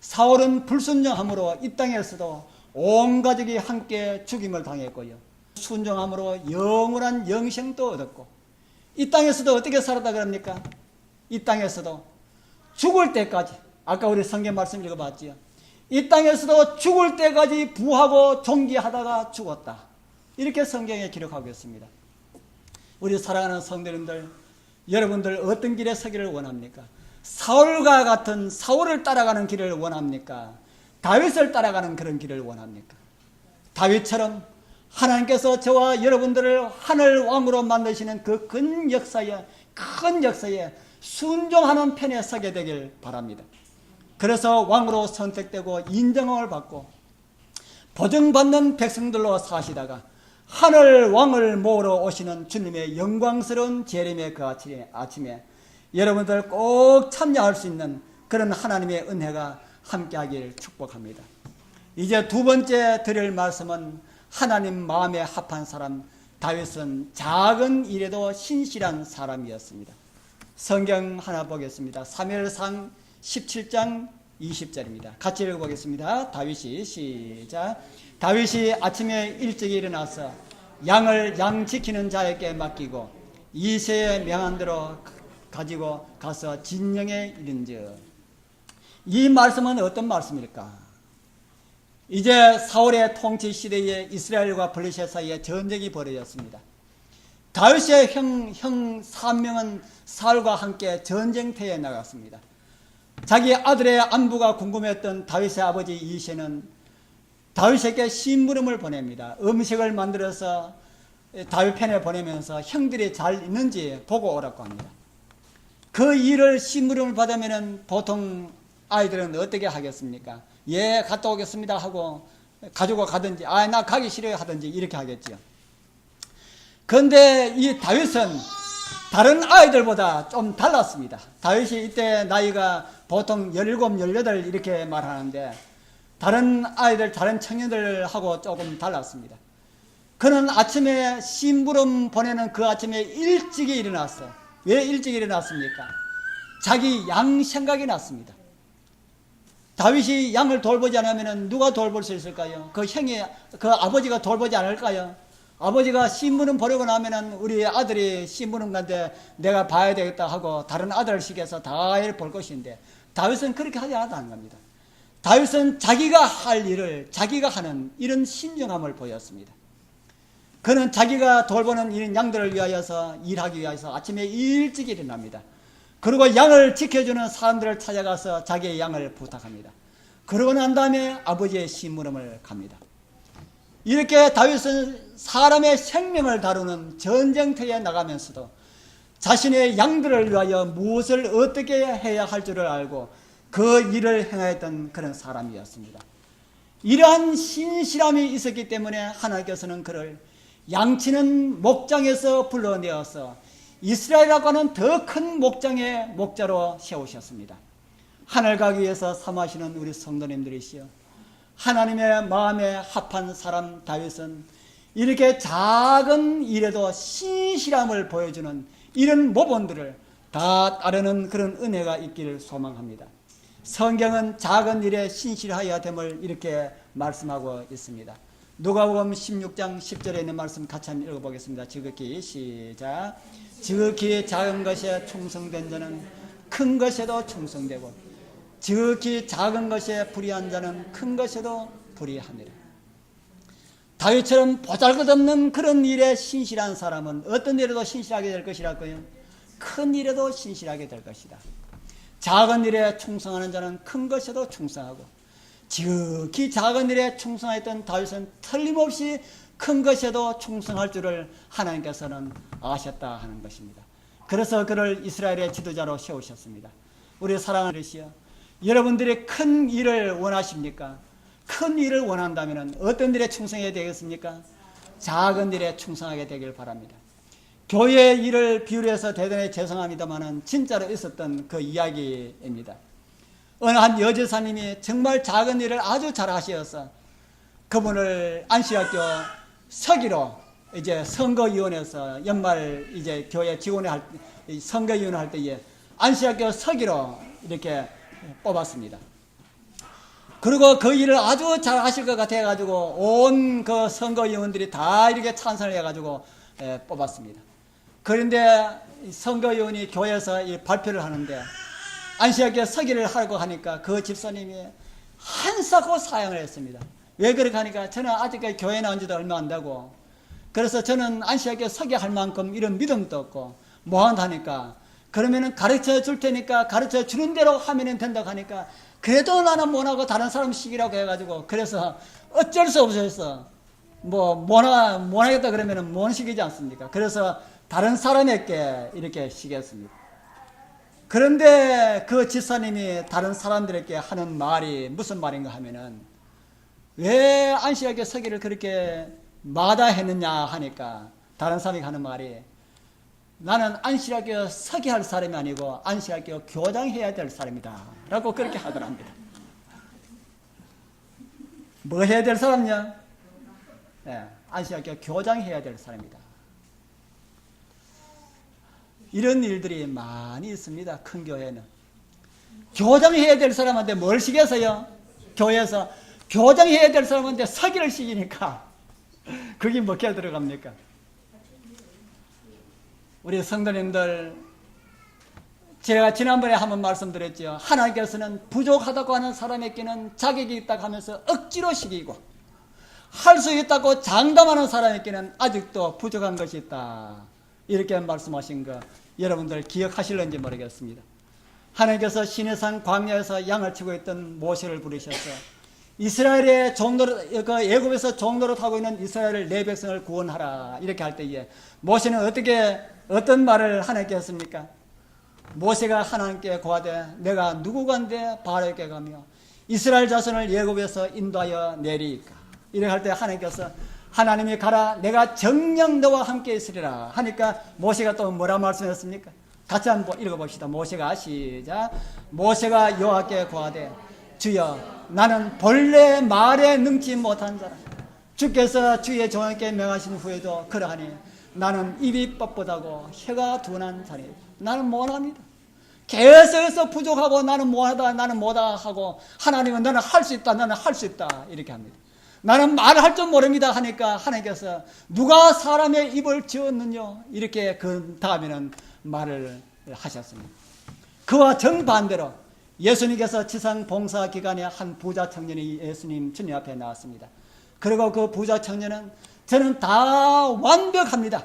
사울은 불순종함으로 이 땅에서도 온 가족이 함께 죽임을 당했고요, 순종함으로 영원한 영생도 얻었고, 이 땅에서도 어떻게 살았다 그럽니까? 이 땅에서도 죽을 때까지, 아까 우리 성경 말씀 읽어봤지요. 이 땅에서도 죽을 때까지 부하고 존귀하다가 죽었다, 이렇게 성경에 기록하고 있습니다. 우리 사랑하는 성도님들, 여러분들 어떤 길에 서기를 원합니까? 사울과 같은 사울을 따라가는 길을 원합니까? 다윗을 따라가는 그런 길을 원합니까? 다윗처럼 하나님께서 저와 여러분들을 하늘 왕으로 만드시는 그 큰 역사에 순종하는 편에 서게 되길 바랍니다. 그래서 왕으로 선택되고 인정을 받고 보증받는 백성들로 사시다가 하늘 왕을 모으러 오시는 주님의 영광스러운 재림의 그 아침에 여러분들 꼭 참여할 수 있는 그런 하나님의 은혜가 함께하길 축복합니다. 이제 두 번째 드릴 말씀은 하나님 마음에 합한 사람. 다윗은 작은 일에도 신실한 사람이었습니다. 성경 하나 보겠습니다. 사무엘상 17장 20절입니다. 같이 읽어보겠습니다. 다윗이 시작. 다윗이 아침에 일찍 일어나서 양을 양 지키는 자에게 맡기고 이새의 명한 대로 가지고 가서 진영에 이른즉. 이 말씀은 어떤 말씀일까? 이제 사울의 통치 시대에 이스라엘과 블레셋 사이에 전쟁이 벌어졌습니다. 다윗의 형 3명은 사울과 함께 전쟁터에 나갔습니다. 자기 아들의 안부가 궁금했던 다윗의 아버지 이새는 다윗에게 심부름을 보냅니다. 음식을 만들어서 다윗 편에 보내면서 형들이 잘 있는지 보고 오라고 합니다. 그 일을 심부름을 받으면 보통 아이들은 어떻게 하겠습니까? 예, 갔다 오겠습니다 하고 가지고 가든지 나 가기 싫어요 하든지 이렇게 하겠죠. 그런데 이 다윗은 다른 아이들보다 좀 달랐습니다. 다윗이 이때 나이가 보통 17, 18 이렇게 말하는데 다른 아이들, 다른 청년들하고 조금 달랐습니다. 그는 아침에 심부름 보내는 그 아침에 일찍이 일어났어요. 왜 일찍 일어났습니까? 자기 양 생각이 났습니다. 다윗이 양을 돌보지 않으면 누가 돌볼 수 있을까요? 그 아버지가 돌보지 않을까요? 아버지가 심부름 보내고 나면은 우리 아들이 심부름 간데 내가 봐야 되겠다 하고 다른 아들을 시켜서 다 볼 것인데 다윗은 그렇게 하지 않았다는 겁니다. 다윗은 자기가 할 일을 자기가 하는 이런 신중함을 보였습니다. 그는 자기가 돌보는 이런 양들을 위하여서 일하기 위해서 아침에 일찍 일어납니다. 그리고 양을 지켜주는 사람들을 찾아가서 자기의 양을 부탁합니다. 그러고 난 다음에 아버지의 심부름을 갑니다. 이렇게 다윗은 사람의 생명을 다루는 전쟁터에 나가면서도 자신의 양들을 위하여 무엇을 어떻게 해야 할 줄을 알고 그 일을 행하였던 그런 사람이었습니다. 이러한 신실함이 있었기 때문에 하나님께서는 그를 양치는 목장에서 불러내어서 이스라엘이라고 하는 더 큰 목장의 목자로 세우셨습니다. 하늘 가기 위해서 삼으시는 우리 성도님들이시여, 하나님의 마음에 합한 사람 다윗은 이렇게 작은 일에도 신실함을 보여주는 이런 모범들을 다 따르는 그런 은혜가 있기를 소망합니다. 성경은 작은 일에 신실하여야 됨을 이렇게 말씀하고 있습니다. 누가복음 16장 10절에 있는 말씀 같이 한번 읽어보겠습니다. 지극히 시작. 지극히 작은 것에 충성된 자는 큰 것에도 충성되고 지극히 작은 것에 불의한 자는 큰 것에도 불의하니라. 다윗처럼 보잘것없는 그런 일에 신실한 사람은 어떤 일에도 신실하게 될 것이라고요. 큰 일에도 신실하게 될 것이다. 작은 일에 충성하는 자는 큰 것에도 충성하고 지극히 작은 일에 충성했던 다윗은 틀림없이 큰 것에도 충성할 줄을 하나님께서는 아셨다 하는 것입니다. 그래서 그를 이스라엘의 지도자로 세우셨습니다. 우리 사랑하는 것이여, 여러분들이 큰 일을 원하십니까? 큰 일을 원한다면 어떤 일에 충성해야 되겠습니까? 작은 일에 충성하게 되길 바랍니다. 교회 일을 비유해서 대단히 죄송합니다만 진짜로 있었던 그 이야기입니다. 어느 한 여제사님이 정말 작은 일을 아주 잘 하셔서 그분을 안시학교 서기로 이제 선거위원회에서 연말 이제 교회 직원회 선거위원회 할 때에 안시학교 서기로 이렇게 뽑았습니다. 그리고 그 일을 아주 잘 하실 것 같아 가지고 온 그 선거위원들이 다 이렇게 찬성을 해 가지고 뽑았습니다. 그런데 선거위원이 교회에서 이 발표를 하는데 안시학교 서기를 하라고 하니까 그 집사님이 한사코 사양을 했습니다. 왜 그렇게 하니까 저는 아직까지 교회 나온 지도 얼마 안 되고 그래서 저는 안시학교 서기할 만큼 이런 믿음도 없고 뭐한다 하니까 그러면은 가르쳐 줄 테니까 가르쳐 주는 대로 하면 된다고 하니까 그래도 나는 못하고 다른 사람 시키라고 해가지고 그래서 어쩔 수 없어서 못하겠다 그러면은 못 시키지 않습니까? 그래서 다른 사람에게 이렇게 시켰습니다. 그런데 그 집사님이 다른 사람들에게 하는 말이 무슨 말인가 하면은 왜 안시학교 서기를 그렇게 마다했느냐 하니까 다른 사람이 하는 말이 나는 안식일학교 서게 할 사람이 아니고 안식일학교 교장해야 될 사람이다 라고 그렇게 하더랍니다. 뭐 해야 될 사람이냐? 네, 안식일학교 교장해야 될 사람이다. 이런 일들이 많이 있습니다. 큰 교회는. 교장해야 될 사람한테 뭘 시켜서요? 교회에서 교장해야 될 사람한테 서기를 시키니까 그게 먹혀 들어갑니까? 우리 성도님들, 제가 지난번에 한번 말씀드렸죠. 하나님께서는 부족하다고 하는 사람에게는 자격이 있다고 하면서 억지로 시키고, 할 수 있다고 장담하는 사람에게는 아직도 부족한 것이 있다, 이렇게 말씀하신 거 여러분들 기억하실는지 모르겠습니다. 하나님께서 시내산 광야에서 양을 치고 있던 모세를 부르셔서 이스라엘의 종노릇, 애굽에서 종노릇하고 있는 이스라엘 내 백성을 구원하라 이렇게 할 때에 모세는 어떤 말을 하나님께 했습니까? 모세가 하나님께 고하되 내가 누구간데 바로에게 가며 이스라엘 자손을 애굽에서 인도하여 내리이까, 이렇게 할 때 하나님께서 하나님이 가라, 내가 정녕 너와 함께 있으리라 하니까 모세가 또 뭐라 말씀했습니까? 같이 한번 읽어봅시다. 모세가 시작. 모세가 여호와께 고하되 주여 나는 본래 말에 능치 못한 자라. 주께서 주의 종에게 명하신 후에도 그러하니 나는 입이 뻣뻣하고 혀가 둔한 자니 나는 못합니다. 계속해서 부족하고 나는 못하다 나는 못하다 하고 하나님은 너는 할 수 있다 나는 할 수 있다 이렇게 합니다. 나는 말할 줄 모릅니다 하니까 하나님께서 누가 사람의 입을 지었느냐 이렇게 그 다음에는 말을 하셨습니다. 그와 정반대로 예수님께서 지상 봉사 기간에 한 부자 청년이 예수님 주님 앞에 나왔습니다. 그리고 그 부자 청년은 저는 다 완벽합니다.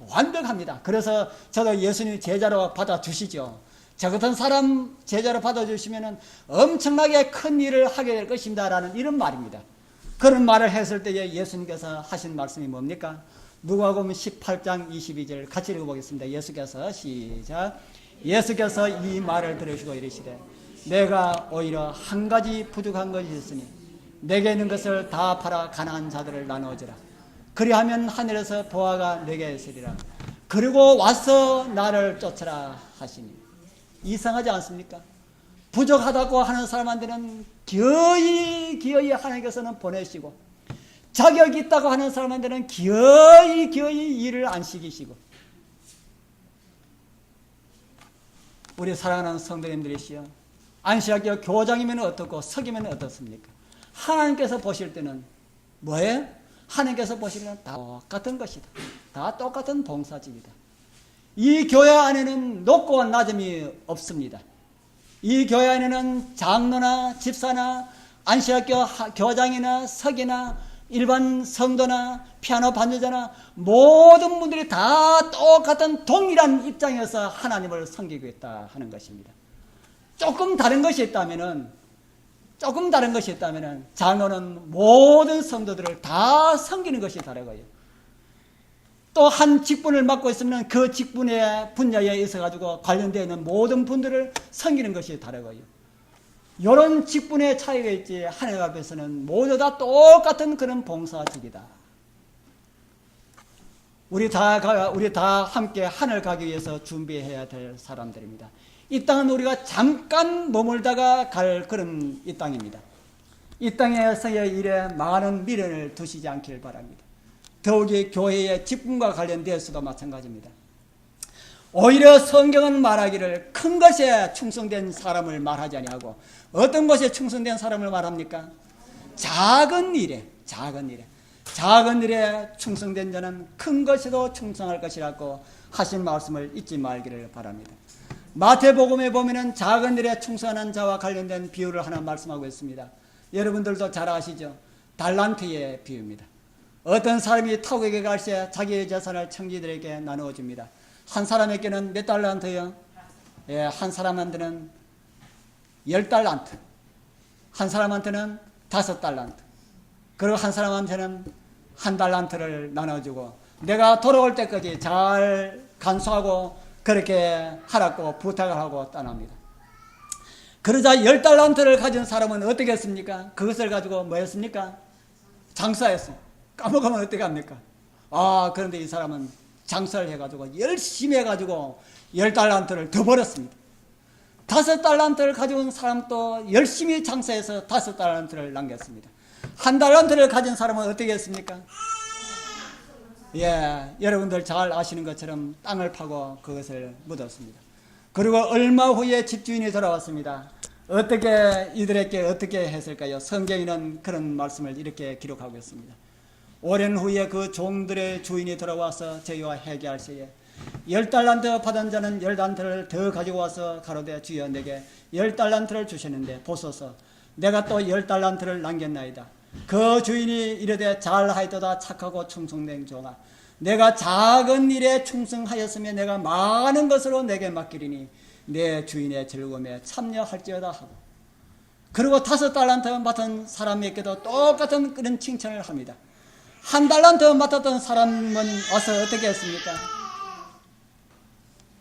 완벽합니다. 그래서 저도 예수님 제자로 받아주시죠. 저 같은 사람 제자로 받아주시면 엄청나게 큰 일을 하게 될 것입니다 라는 이런 말입니다. 그런 말을 했을 때에 예수님께서 하신 말씀이 뭡니까? 누가복음 18장 22절 같이 읽어보겠습니다. 예수께서 시작. 예수께서 이 말을 들으시고 이르시되 내가 오히려 한 가지 부족한 것이 있으니 내게 있는 것을 다 팔아 가난한 자들을 나누어주라. 그리하면 하늘에서 보화가 내게 있으리라. 그리고 와서 나를 쫓으라 하시니. 이상하지 않습니까? 부족하다고 하는 사람한테는 기어이 하나님께서는 보내시고, 자격이 있다고 하는 사람한테는 기어이 일을 안 시키시고, 우리 사랑하는 성도님들이시여, 안식학교 교장이면 어떻고 석이면 어떻습니까? 하나님께서 보실 때는 뭐예요? 하나님께서 보실 때는 다 똑같은 것이다. 다 똑같은 봉사직이다. 이 교회 안에는 높고 낮음이 없습니다. 이 교회 안에는 장로나 집사나 안식학교 교장이나 석이나 일반 성도나 피아노 반주자나 모든 분들이 다 똑같은 동일한 입장에서 하나님을 섬기고 있다 하는 것입니다. 조금 다른 것이 있다면은 장로는 모든 성도들을 다 섬기는 것이 다르고요. 또 한 직분을 맡고 있으면 그 직분의 분야에 있어가지고 관련되어 있는 모든 분들을 섬기는 것이 다르고요. 이런 직분의 차이가 있지 하나님 앞에서는 모두 다 똑같은 그런 봉사직이다. 우리 다 함께 하늘 가기 위해서 준비해야 될 사람들입니다. 이 땅은 우리가 잠깐 머물다가 갈 그런 이 땅입니다. 이 땅에서의 일에 많은 미련을 두시지 않길 바랍니다. 더욱이 교회의 직분과 관련되어서도 마찬가지입니다. 오히려 성경은 말하기를 큰 것에 충성된 사람을 말하지 아니하고 어떤 것에 충성된 사람을 말합니까? 작은 일에 충성된 자는 큰 것에도 충성할 것이라고 하신 말씀을 잊지 말기를 바랍니다. 마태복음에 보면은 작은 일에 충성하는 자와 관련된 비유를 하나 말씀하고 있습니다. 여러분들도 잘 아시죠? 달란트의 비유입니다. 어떤 사람이 타국에 갈 때 자기의 재산을 청지들에게 나누어 줍니다. 한 사람에게는 몇 달란트요? 예, 한 사람한테는 10달란트, 한 사람한테는 5달란트, 그리고 한 사람한테는 1달란트를 나눠주고 내가 돌아올 때까지 잘 간수하고 그렇게 하라고 부탁을 하고 떠납니다. 그러자 10달란트를 가진 사람은 어떻게 했습니까? 그것을 가지고 뭐 했습니까? 장사했습니다. 까먹으면 어떻게 합니까? 그런데 이 사람은 장사를 해가지고 열심히 해가지고 10달란트를 더 벌었습니다. 5달란트를 가져온 사람도 열심히 장사해서 5달란트를 남겼습니다. 1달란트를 가진 사람은 어떻게 했습니까? 예, 여러분들 잘 아시는 것처럼 땅을 파고 그것을 묻었습니다. 그리고 얼마 후에 집주인이 돌아왔습니다. 어떻게 이들에게 어떻게 했을까요? 성경에는 그런 말씀을 이렇게 기록하고 있습니다. 오랜 후에 그 종들의 주인이 돌아와서 저희와 회개할세에 10달란트 받은 자는 10달란트를 더 가지고 와서 가로되 주여 내게 10달란트를 주셨는데 보소서 내가 또 10달란트를 남겼나이다. 그 주인이 이르되 잘하였도다 착하고 충성된 종아 내가 작은 일에 충성하였으면 내가 많은 것으로 내게 맡기리니 내 주인의 즐거움에 참여할지어다 하고 그리고 5달란트 맡은 사람에게도 똑같은 그런 칭찬을 합니다. 1달란트 맡았던 사람은 와서 어떻게 했습니까?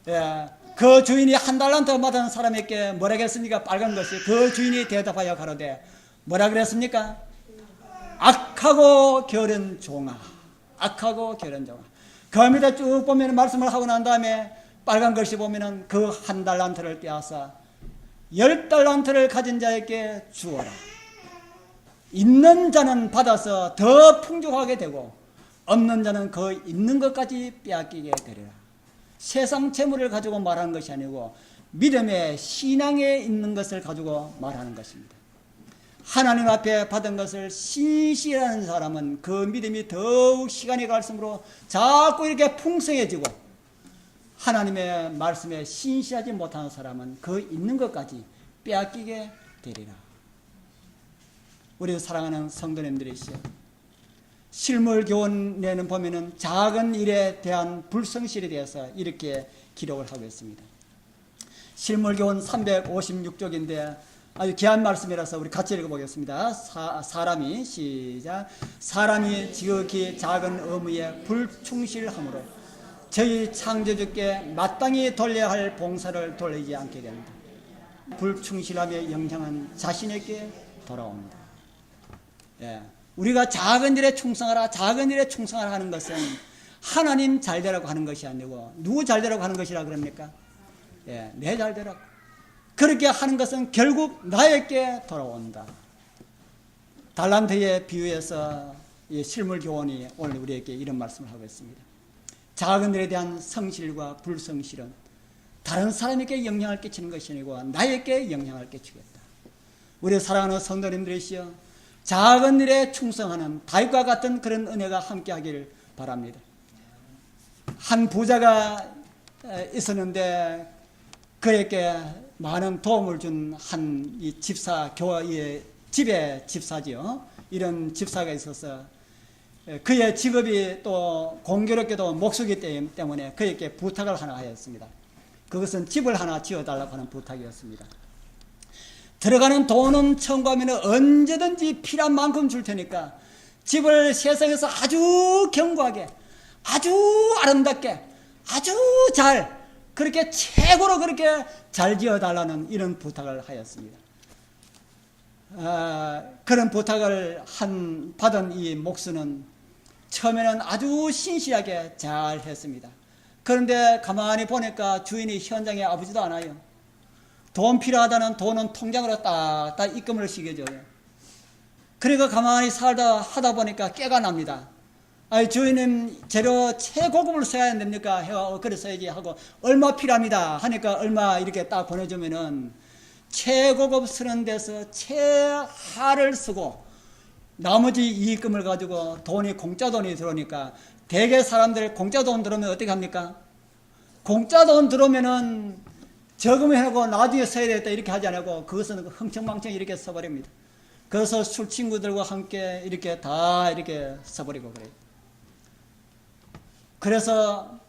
예, 그 주인이 1달란트 맡은 사람에게 뭐라 했습니까? 빨간 것이 그 주인이 대답하여 가로되 뭐라 그랬습니까? 악하고 게으른 종아 악하고 게으른 종아 그 밑에 쭉 보면 말씀을 하고 난 다음에 빨간 글씨 보면은 그 1달란트를 빼앗아 10달란트를 가진 자에게 주어라. 있는 자는 받아서 더 풍족하게 되고 없는 자는 그 있는 것까지 빼앗기게 되리라. 세상 재물을 가지고 말하는 것이 아니고 믿음의 신앙에 있는 것을 가지고 말하는 것입니다. 하나님 앞에 받은 것을 신실하는 사람은 그 믿음이 더욱 시간이 갈수록 자꾸 이렇게 풍성해지고 하나님의 말씀에 신실하지 못하는 사람은 그 있는 것까지 빼앗기게 되리라. 우리 사랑하는 성도님들이시여 실물 교훈에는 보면은 작은 일에 대한 불성실에 대해서 이렇게 기록을 하고 있습니다. 실물 교훈 356쪽인데 아주 귀한 말씀이라서 우리 같이 읽어보겠습니다. 사람이 시작 사람이 지극히 작은 의무에 불충실함으로 저희 창조주께 마땅히 돌려야 할 봉사를 돌리지 않게 됩니다. 불충실함의 영향은 자신에게 돌아옵니다. 예, 우리가 작은 일에 충성하라 작은 일에 충성하라 하는 것은 하나님 잘되라고 하는 것이 아니고 누구 잘되라고 하는 것이라 그럽니까? 예, 내 잘되라고 그렇게 하는 것은 결국 나에게 돌아온다. 달란트의 비유에서 이 실물 교훈이 오늘 우리에게 이런 말씀을 하고 있습니다. 작은 일에 대한 성실과 불성실은 다른 사람에게 영향을 끼치는 것이 아니고 나에게 영향을 끼치겠다. 우리 사랑하는 성도님들이시여 작은 일에 충성하는 다윗과 같은 그런 은혜가 함께하기를 바랍니다. 한 부자가 있었는데 그에게 많은 도움을 준 한 집사, 집의 집사지요. 이런 집사가 있어서 그의 직업이 또 공교롭게도 목수기 때문에 그에게 부탁을 하나 하였습니다. 그것은 집을 하나 지어달라고 하는 부탁이었습니다. 들어가는 돈은 청구하면 언제든지 필요한 만큼 줄 테니까 집을 세상에서 아주 견고하게 아주 아름답게 아주 잘 그렇게 최고로 그렇게 잘 지어달라는 이런 부탁을 하였습니다. 그런 부탁을 받은 이 목수는 처음에는 아주 신실하게 잘 했습니다. 그런데 가만히 보니까 주인이 현장에 아프지도 않아요. 돈 필요하다는 돈은 통장으로 딱딱 입금을 시켜줘요. 그리고 가만히 살다 하다 보니까 깨가 납니다. 아니, 주인님 재료 최고급을 써야 안 됩니까? 해가 그래 써야지 하고 얼마 필요합니다 하니까 얼마 이렇게 딱 보내주면은 최고급 쓰는 데서 최하를 쓰고 나머지 이익금을 가지고 돈이 공짜 돈이 들어오니까 대개 사람들 공짜 돈 들어오면 어떻게 합니까? 공짜 돈 들어오면은 저금해하고 나중에 써야 되겠다 이렇게 하지 않고 그것은 흥청망청 이렇게 써버립니다. 그래서 술 친구들과 함께 이렇게 다 이렇게 써버리고 그래요. 그래서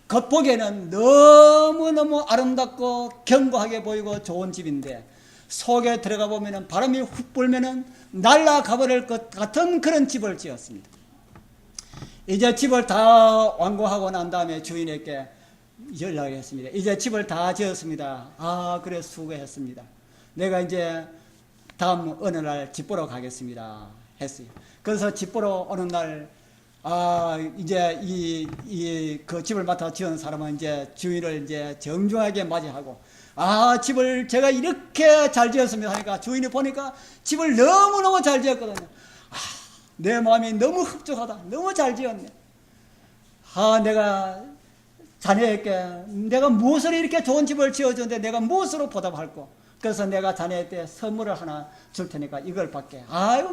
겉보기에는 너무너무 아름답고 견고하게 보이고 좋은 집인데 속에 들어가 보면 바람이 훅 불면 날아가 버릴 것 같은 그런 집을 지었습니다. 이제 집을 다 완공하고 난 다음에 주인에게 연락을 했습니다. 이제 집을 다 지었습니다. 아, 그래 수고했습니다. 내가 이제 다음 어느 날 집 보러 가겠습니다 했어요. 그래서 집 보러 어느 날 이제 그 집을 맡아 지은 사람은 이제 주인을 이제 정중하게 맞이하고, 집을 제가 이렇게 잘 지었습니다 하니까 주인이 보니까 집을 너무너무 잘 지었거든요. 내 마음이 너무 흡족하다. 너무 잘 지었네. 내가 자네에게 내가 무엇을 이렇게 좋은 집을 지어줬는데 내가 무엇으로 보답할꼬? 그래서 내가 자네한테 선물을 하나 줄 테니까 이걸 받게.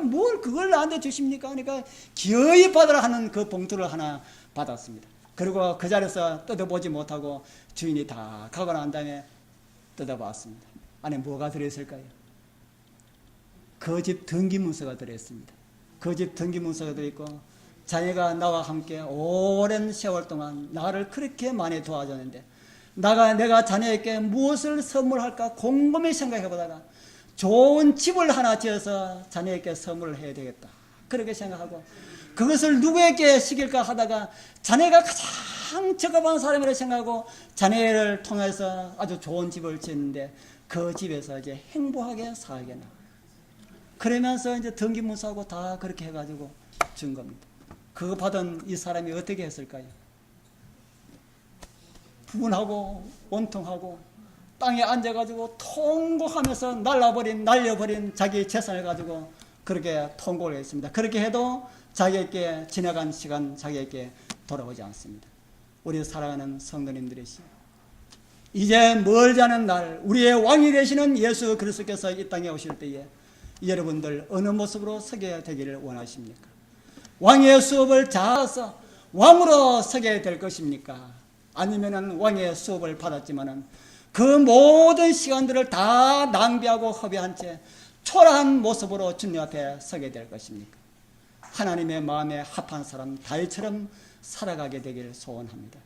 뭘 그걸 나한테 주십니까? 그러니까 기어이 받으라 하는 그 봉투를 하나 받았습니다. 그리고 그 자리에서 뜯어보지 못하고 주인이 다 가고 난 다음에 뜯어봤습니다. 안에 뭐가 들어있을까요? 그 집 등기문서가 들어있습니다. 그 집 등기문서가 들어있고, 자네가 나와 함께 오랜 세월 동안 나를 그렇게 많이 도와줬는데 내가 자네에게 무엇을 선물할까 곰곰이 생각해보다가 좋은 집을 하나 지어서 자네에게 선물을 해야 되겠다, 그렇게 생각하고, 그것을 누구에게 시킬까 하다가 자네가 가장 적합한 사람이라고 생각하고 자네를 통해서 아주 좋은 집을 짓는데 그 집에서 이제 행복하게 살게 나. 그러면서 이제 등기문서하고 다 그렇게 해가지고 준 겁니다. 그거 받은 이 사람이 어떻게 했을까요? 분하고 원통하고 땅에 앉아가지고 통곡하면서 날려버린 자기 재산을 가지고 그렇게 통곡을 했습니다. 그렇게 해도 자기에게 지나간 시간 자기에게 돌아오지 않습니다. 우리 사랑하는 성도님들이시여, 이제 멀지 않은 날 우리의 왕이 되시는 예수 그리스도께서 이 땅에 오실 때에 여러분들 어느 모습으로 서게 되기를 원하십니까? 왕의 수업을 잘해서 왕으로 서게 될 것입니까? 아니면은 왕의 수업을 받았지만은 그 모든 시간들을 다 낭비하고 허비한 채 초라한 모습으로 주님 앞에 서게 될 것입니까? 하나님의 마음에 합한 사람 다윗처럼 살아가게 되기를 소원합니다.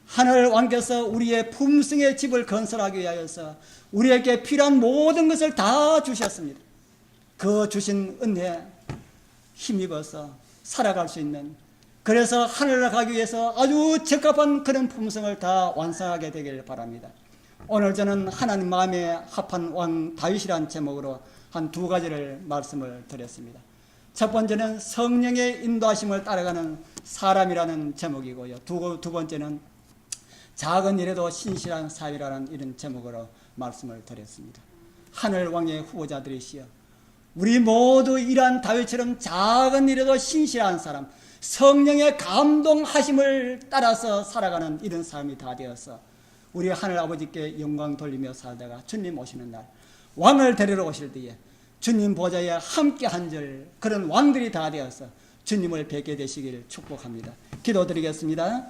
하늘 왕께서 우리의 품성의 집을 건설하기 위하여서 우리에게 필요한 모든 것을 다 주셨습니다. 그 주신 은혜 힘입어서 살아갈 수 있는, 그래서 하늘을 가기 위해서 아주 적합한 그런 품성을 다 완성하게 되길 바랍니다. 오늘 저는 하나님 마음에 합한 왕 다윗이라는 제목으로 한 두 가지를 말씀을 드렸습니다. 첫 번째는 성령의 인도하심을 따라가는 사람이라는 제목이고요. 두 번째는 작은 일에도 신실한 사람이라는 이런 제목으로 말씀을 드렸습니다. 하늘 왕의 후보자들이시여, 우리 모두 이러한 다윗처럼 작은 일에도 신실한 사람, 성령의 감동하심을 따라서 살아가는 이런 삶이 다 되어서 우리 하늘 아버지께 영광 돌리며 살다가 주님 오시는 날 왕을 데리러 오실 때에 주님 보좌에 함께 앉을 그런 왕들이 다 되어서 주님을 뵙게 되시기를 축복합니다. 기도드리겠습니다.